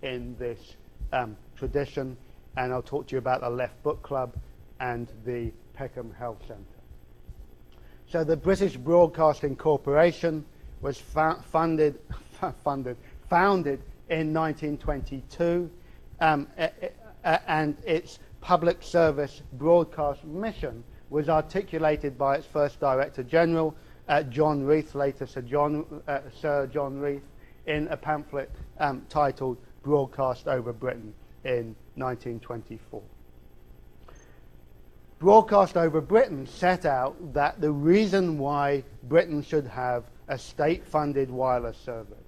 in this tradition, and I'll talk to you about the Left Book Club and the Peckham Health Centre. So the British Broadcasting Corporation was founded in 1922, and its public service broadcast mission was articulated by its first Director General, John Reith, later Sir John Reith, in a pamphlet titled Broadcast Over Britain in 1924. Broadcast Over Britain set out that the reason why Britain should have a state-funded wireless service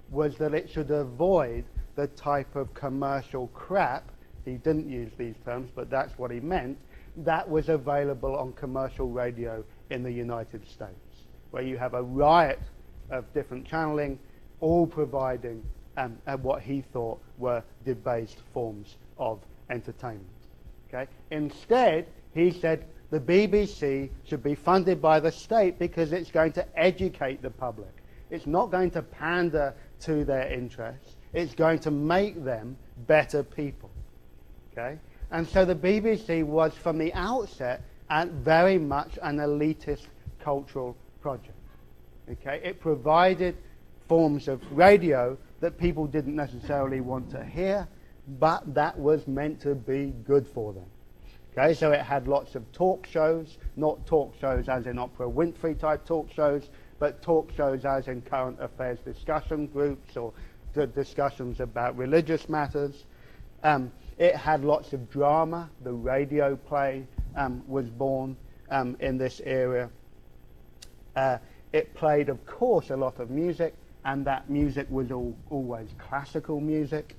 was that it should avoid the type of commercial crap, he didn't use these terms, but that's what he meant, that was available on commercial radio in the United States, where you have a riot of different channeling, all providing what he thought were debased forms of entertainment. Okay? Instead, he said the BBC should be funded by the state because it's going to educate the public. It's not going to pander to their interests. It's going to make them better people. Okay? And so the BBC was, from the outset, very much an elitist cultural project. Okay? It provided forms of radio that people didn't necessarily want to hear, but that was meant to be good for them. Okay, so it had lots of talk shows, not talk shows as in Oprah Winfrey type talk shows, but talk shows as in current affairs discussion groups or the discussions about religious matters. It had lots of drama. The radio play was born in this area. It played, of course, a lot of music, and that music was always classical music,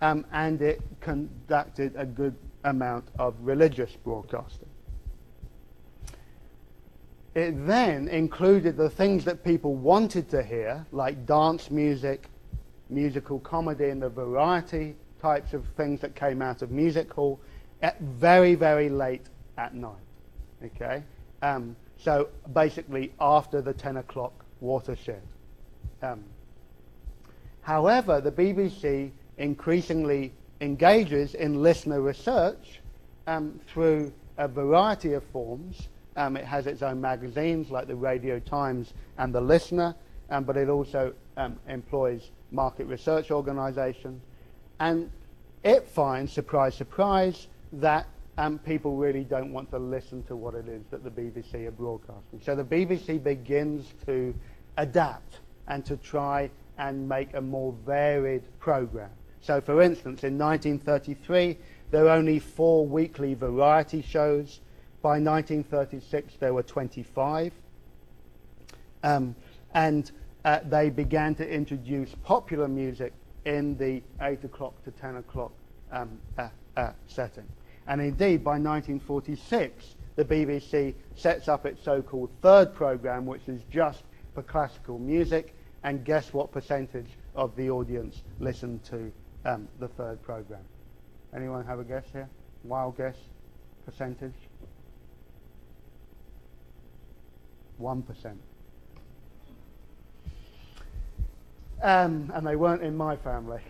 and it conducted a good amount of religious broadcasting. It then included the things that people wanted to hear, like dance music, musical comedy, and the variety types of things that came out of music hall at very, very late at night. Okay? So basically after the 10 o'clock watershed. However, the BBC increasingly engages in listener research through a variety of forms. It has its own magazines like the Radio Times and the Listener, but it also employs market research organisations. And it finds, surprise, surprise, that people really don't want to listen to what it is that the BBC are broadcasting. So the BBC begins to adapt and to try and make a more varied programme. So, for instance, in 1933, there were only 4 weekly variety shows. By 1936, there were 25. And they began to introduce popular music in the 8 o'clock to 10 o'clock setting. And indeed, by 1946, the BBC sets up its so-called third programme, which is just for classical music. And guess what percentage of the audience listened to the third programme? Anyone have a guess here? Wild guess? Percentage? 1%. And they weren't in my family.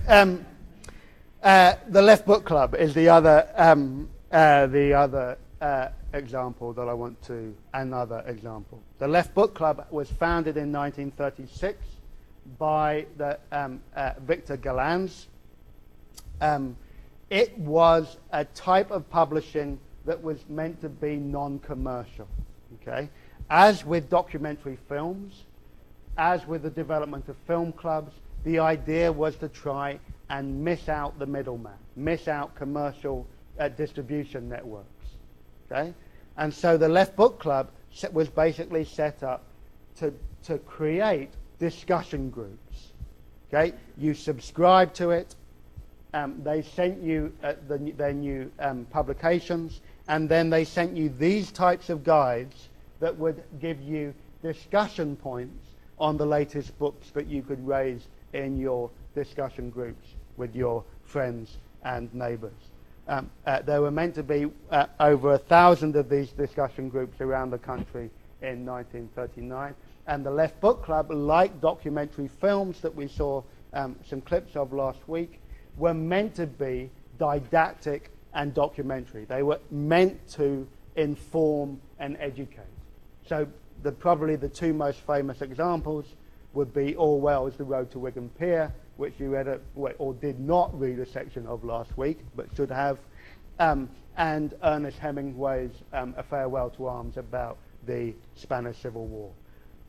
The Left Book Club is the other example that I want to. Another example. The Left Book Club was founded in 1936 by Victor Galans. It was a type of publishing that was meant to be non-commercial. Okay, as with documentary films, as with the development of film clubs, the idea was to try and miss out the middleman, miss out commercial distribution networks. Okay, and so the Left Book Club was basically set up to create discussion groups. Okay, you subscribe to it. They sent you their new publications, and then they sent you these types of guides that would give you discussion points on the latest books that you could raise in your discussion groups with your friends and neighbours. There were meant to be over 1,000 of these discussion groups around the country in 1939, and the Left Book Club, like documentary films that we saw some clips of last week, were meant to be didactic and documentary. They were meant to inform and educate. So probably the two most famous examples would be Orwell's The Road to Wigan Pier, which you read or did not read a section of last week, but should have, and Ernest Hemingway's A Farewell to Arms about the Spanish Civil War.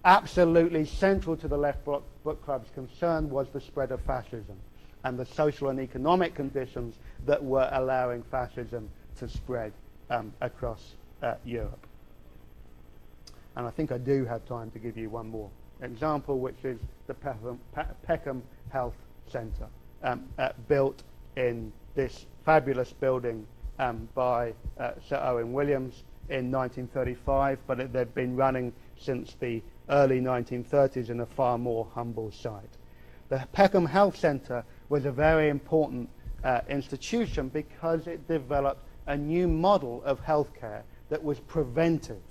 Absolutely central to the Left Book Club's concern was the spread of fascism and the social and economic conditions that were allowing fascism to spread across Europe. And I think I do have time to give you one more example, which is the Peckham Health Centre, built in this fabulous building by Sir Owen Williams in 1935, but they've been running since the early 1930s in a far more humble site. The Peckham Health Centre was a very important institution because it developed a new model of healthcare that was preventive,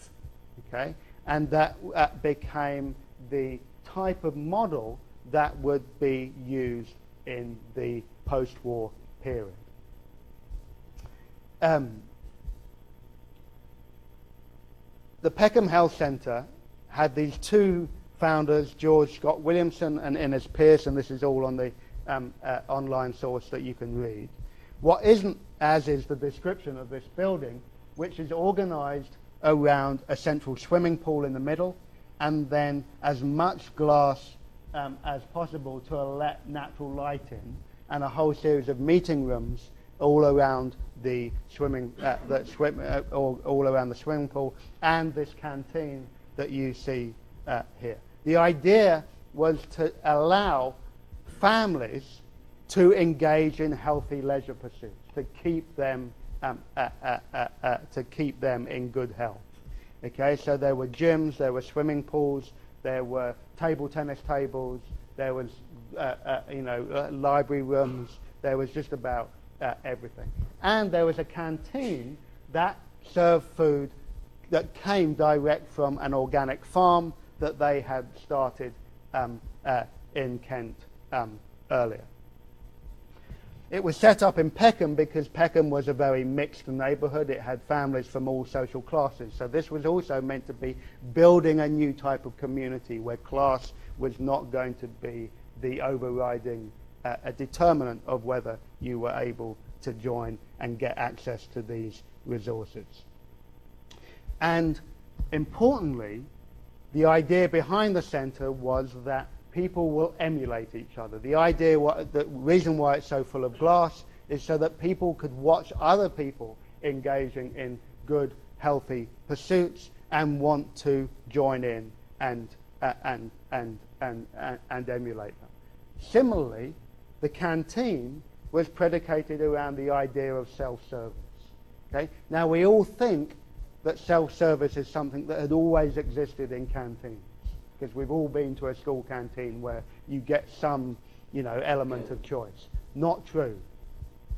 okay, and that became the type of model that would be used in the post-war period. The Peckham Health Centre had these two founders, George Scott Williamson and Innes Pearce, and this is all on the online source that you can read. What isn't, as is the description of this building, which is organised around a central swimming pool in the middle, and then as much glass as possible to let natural light in, and a whole series of meeting rooms all around the all around the swimming pool, and this canteen that you see here. The idea was to allow families to engage in healthy leisure pursuits, to keep them in good health. Okay, so there were gyms, there were swimming pools, there were table tennis tables, there was library rooms, there was just about everything. And there was a canteen that served food that came direct from an organic farm that they had started in Kent earlier. It was set up in Peckham because Peckham was a very mixed neighbourhood. It had families from all social classes. So this was also meant to be building a new type of community where class was not going to be the overriding a determinant of whether you were able to join and get access to these resources. And importantly, the idea behind the centre was that people will emulate each other. The idea, the reason why it's so full of glass is so that people could watch other people engaging in good, healthy pursuits and want to join in and emulate them. Similarly, the canteen was predicated around the idea of self-service. Okay? Now, we all think that self-service is something that had always existed in canteens, because we've all been to a school canteen where you get some, element of choice. Not true.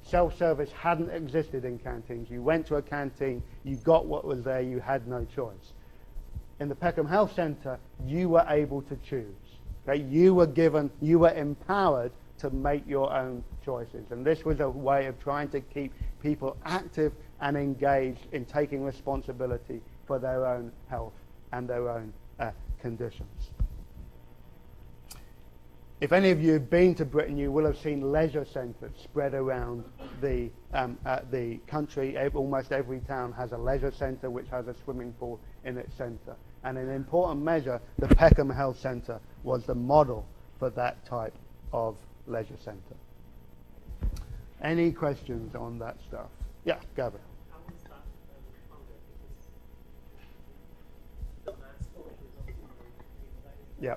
Self-service hadn't existed in canteens. You went to a canteen, you got what was there, you had no choice. In the Peckham Health Centre, you were able to choose. Okay? You were empowered to make your own choices. And this was a way of trying to keep people active and engaged in taking responsibility for their own health and their own conditions. If any of you have been to Britain, you will have seen leisure centres spread around the country. Almost every town has a leisure centre which has a swimming pool in its centre. And in important measure, the Peckham Health Centre was the model for that type of leisure centre. Any questions on that stuff? Yeah, Gavin. How was that funded? Yeah.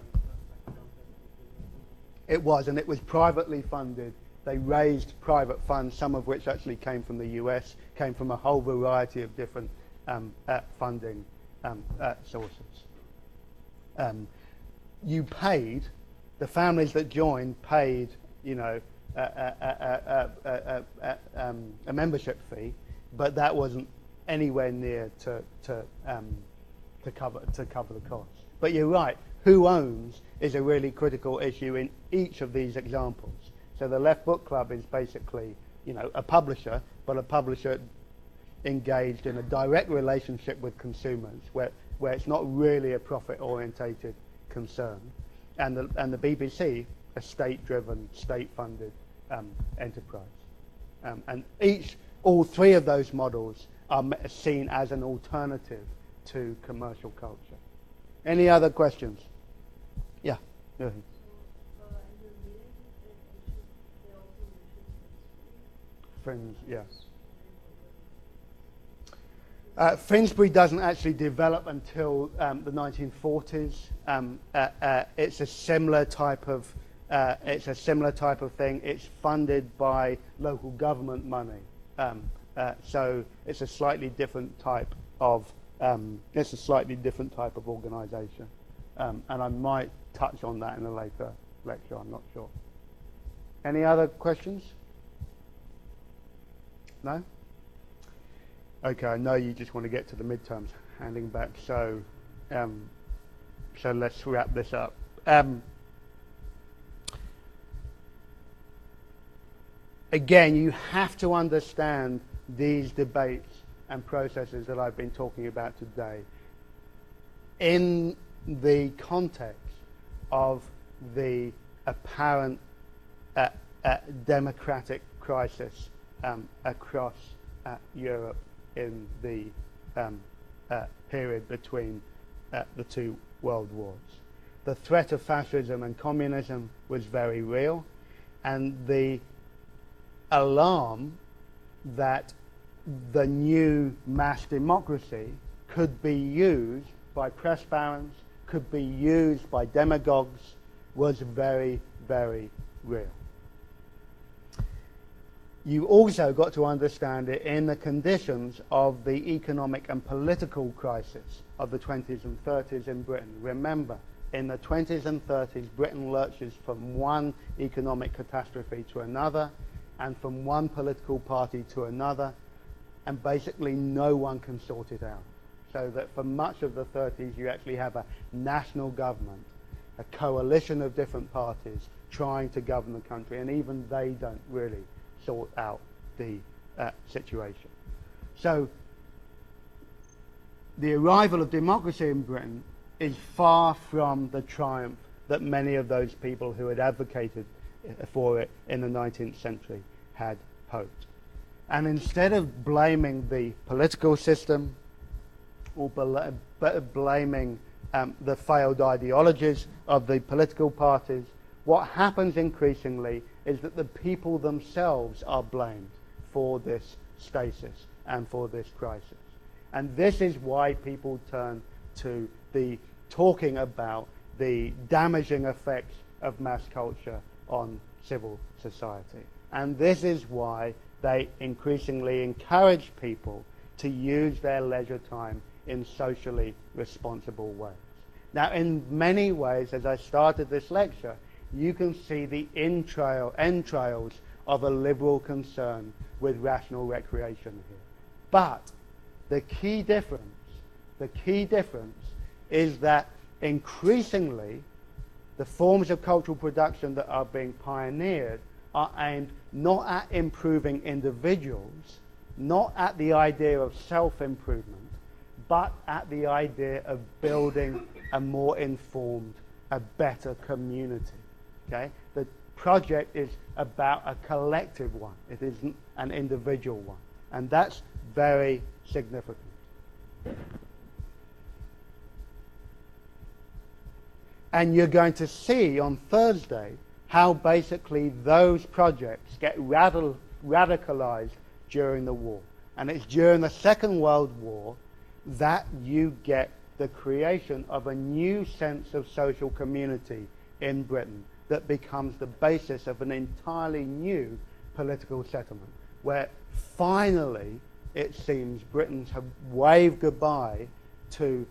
It was, and it was privately funded. They raised private funds, some of which actually came from the US, came from a whole variety of different funding sources. You paid, the families that joined paid, a membership fee, but that wasn't anywhere near to cover the costs. But you're right, who owns is a really critical issue in each of these examples. So the Left Book Club is basically, a publisher, but a publisher engaged in a direct relationship with consumers, where it's not really a profit-orientated concern, and the BBC, a state-driven, state-funded enterprise, and all three of those models are seen as an alternative to commercial culture. Any other questions? Yeah. Go ahead. Friends, yes. Finsbury doesn't actually develop until the 1940s. It's a similar type of thing. It's funded by local government money, so it's a slightly different type of organisation, and I might touch on that in a later lecture. I'm not sure. Any other questions? No? Okay, I know you just want to get to the midterms, handing back, so let's wrap this up. Again, you have to understand these debates and processes that I've been talking about today in the context of the apparent democratic crisis across Europe in the period between the two world wars. The threat of fascism and communism was very real, and the alarm that the new mass democracy could be used by press barons, could be used by demagogues, was very, very real. You also got to understand it in the conditions of the economic and political crisis of the 20s and 30s in Britain. Remember, in the 20s and 30s, Britain lurches from one economic catastrophe to another, and from one political party to another, and basically no one can sort it out. So that for much of the 30s, you actually have a national government, a coalition of different parties trying to govern the country, and even they don't really sort out the situation. So the arrival of democracy in Britain is far from the triumph that many of those people who had advocated for it in the 19th century had hoped. And instead of blaming the political system or blaming the failed ideologies of the political parties, what happens increasingly is that the people themselves are blamed for this stasis and for this crisis. And this is why people turn to the talking about the damaging effects of mass culture on civil society. And this is why they increasingly encourage people to use their leisure time in socially responsible ways. Now, in many ways, as I started this lecture, you can see the entrails of a liberal concern with rational recreation here. But the key difference is that increasingly the forms of cultural production that are being pioneered are aimed not at improving individuals, not at the idea of self-improvement, but at the idea of building a more informed, a better community. Okay? The project is about a collective one. It isn't an individual one. And that's very significant. And you're going to see on Thursday how basically those projects get radicalized during the war. And it's during the Second World War that you get the creation of a new sense of social community in Britain that becomes the basis of an entirely new political settlement, where finally it seems Britons have waved goodbye to